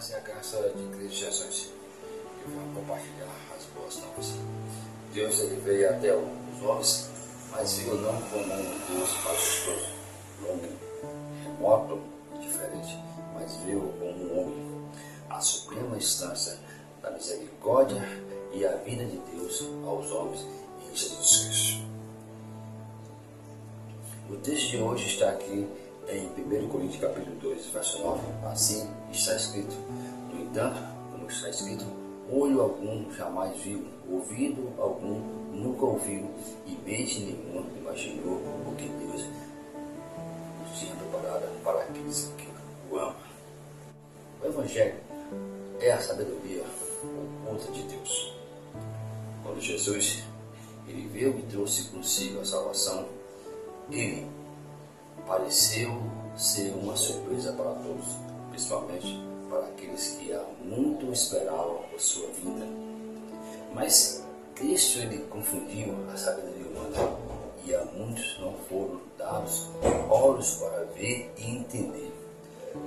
paz e a graça de Cristo Jesus. E vamos compartilhar as boas novas. Deus ele veio até os homens, mas veio não como um Deus majestoso, longo, remoto e diferente, mas veio como um homem, a suprema instância da misericórdia e a vida de Deus aos homens em Jesus Cristo. O texto de hoje está aqui em 1 Coríntios capítulo 2, verso 9, assim está escrito: no entanto, como está escrito, olho algum jamais viu, ouvido algum nunca ouviu, e mente nenhuma imaginou o que Deus tinha preparado para aqueles que o amam. O Evangelho é a sabedoria oculta de Deus. Quando Jesus ele veio e trouxe consigo a salvação, ele pareceu ser uma surpresa para todos, principalmente para aqueles que há muito esperavam a sua vinda. Mas Cristo ele confundiu a sabedoria humana e a muitos não foram dados olhos para ver e entender.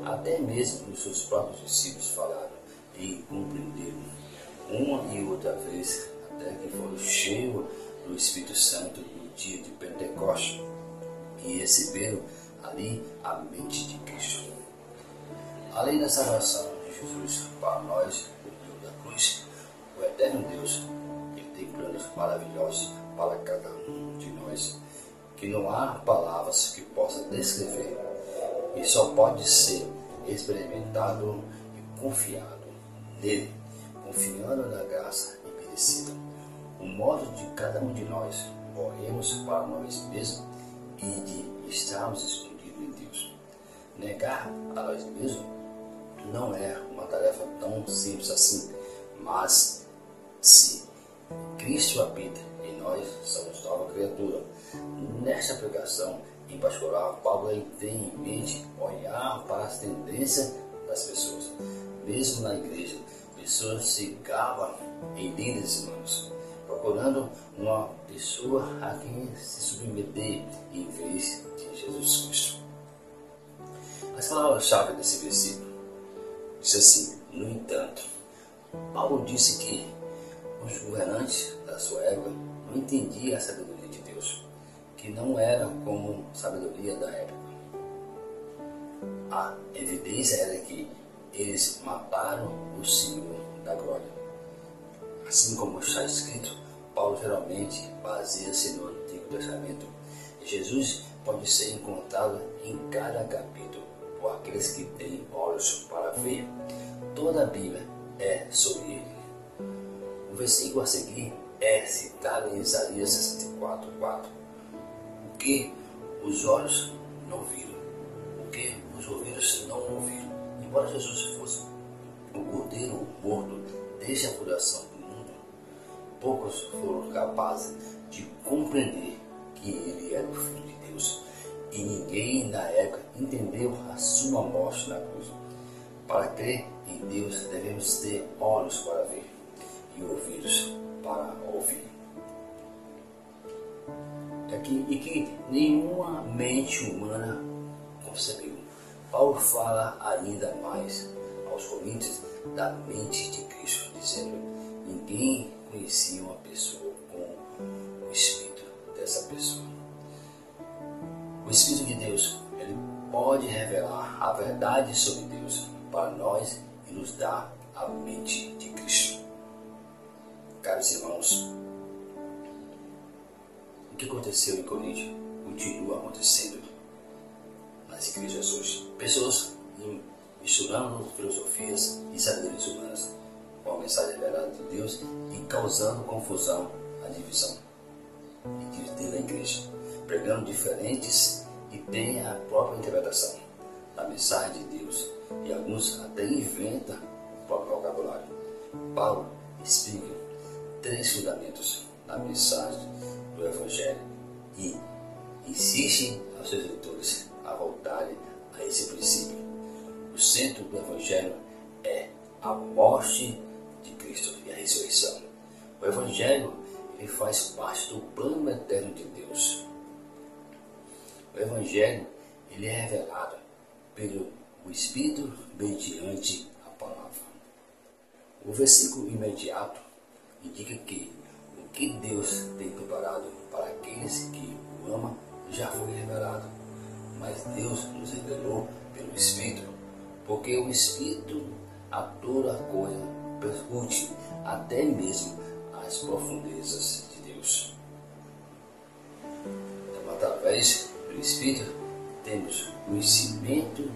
Até mesmo os seus próprios discípulos falaram e compreenderam uma e outra vez, até que foram cheios do Espírito Santo no dia de Pentecostes e receberam ali a mente de Cristo. Além da salvação de Jesus para nós, o Deus da cruz, o eterno Deus, ele tem planos maravilhosos para cada um de nós, que não há palavras que possam descrever, e só pode ser experimentado e confiado nele, confiando na graça imerecida. O modo de cada um de nós morremos para nós mesmos e de estarmos escondidos em Deus. Negar a nós mesmos não é uma tarefa tão simples assim, mas se Cristo habita em nós, somos nova criatura. Nesta pregação em pastoral, Paulo tem em mente olhar para as tendências das pessoas. Mesmo na igreja, pessoas se gavam em líderes humanos, procurando uma pessoa a quem se submeter em vez de Jesus Cristo. As palavras-chave desse versículo diz assim: no entanto. Paulo disse que os governantes da sua época não entendiam a sabedoria de Deus, que não era como a sabedoria da época. A evidência era que eles mataram o Senhor da glória. Assim como está escrito, Paulo geralmente baseia-se no Antigo Testamento. Jesus pode ser encontrado em cada capítulo por aqueles que têm olhos para ver. Toda a Bíblia é sobre ele. O versículo a seguir é citado em Isaías 64:4. O que os olhos não viram, o que os ouvidos não ouviram. Embora Jesus fosse o cordeiro morto desde a fundação do mundo, poucos foram capazes de compreender que ele era o Filho de Deus, e ninguém na época entendeu a sua morte na cruz. Para crer em Deus, devemos ter olhos para ver e ouvidos para ouvir. E que nenhuma mente humana concebeu. Paulo fala ainda mais aos Coríntios da mente de Cristo, dizendo: ninguém conhecia uma pessoa com o Espírito dessa pessoa. O Espírito de Deus, ele pode revelar a verdade sobre Deus para nós e nos dar a mente de Cristo. Caros irmãos, o que aconteceu em Corinto continua acontecendo nas igrejas hoje. Pessoas misturando filosofias e sabedorias humanas com a mensagem revelada de Deus e causando confusão à divisão e dividir da igreja, pregando diferentes e têm a própria interpretação da mensagem de Deus, e alguns até inventam o próprio vocabulário. Paulo explica 3 fundamentos da mensagem do Evangelho e insiste aos seus leitores a voltarem a esse princípio. O centro do Evangelho é a morte de Cristo e a ressurreição. O Evangelho ele faz parte do plano eterno de Deus. O Evangelho ele é revelado pelo Espírito mediante a palavra. O versículo imediato indica que o que Deus tem preparado para aqueles que o amam já foi revelado. Mas Deus nos revelou pelo Espírito, porque o Espírito a toda coisa percute até mesmo as profundezas de Deus. Então, através do Espírito, temos conhecimento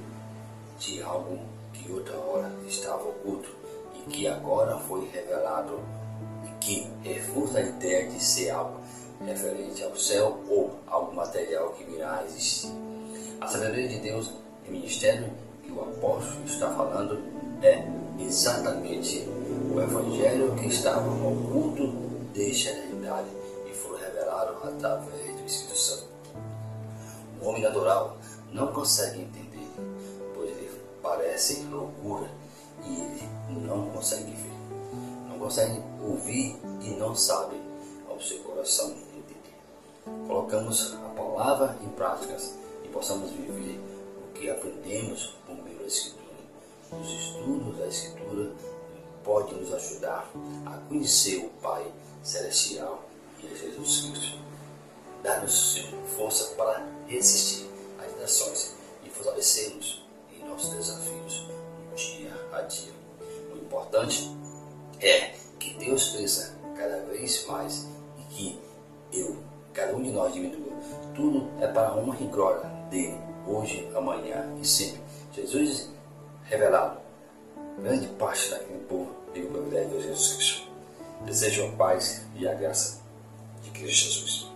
de algo que outra hora estava oculto e que agora foi revelado, e que refuta a ideia de ser algo referente ao céu ou algo material que virá a existir. A sabedoria de Deus em ministério que o apóstolo está falando é exatamente o evangelho que estava oculto desde a eternidade e foi revelado através do Espírito Santo. O homem natural não consegue entender, pois ele parece loucura e ele não consegue ver. Não consegue ouvir e não sabe ao seu coração entender. Colocamos a palavra em práticas e possamos viver o que aprendemos por meio da Escritura. Os estudos da Escritura podem nos ajudar a conhecer o Pai Celestial e a Jesus Cristo. Dá-nos força para resistir às tentações e fortalecermos em nossos desafios no dia a dia. O importante é que Deus cresça cada vez mais e que cada um de nós diminua. Tudo é para a honra e glória dele, hoje, amanhã e sempre. Jesus revelado, grande parte daquele povo veio para a ideia de Jesus Cristo. Desejo a paz e a graça de Cristo Jesus.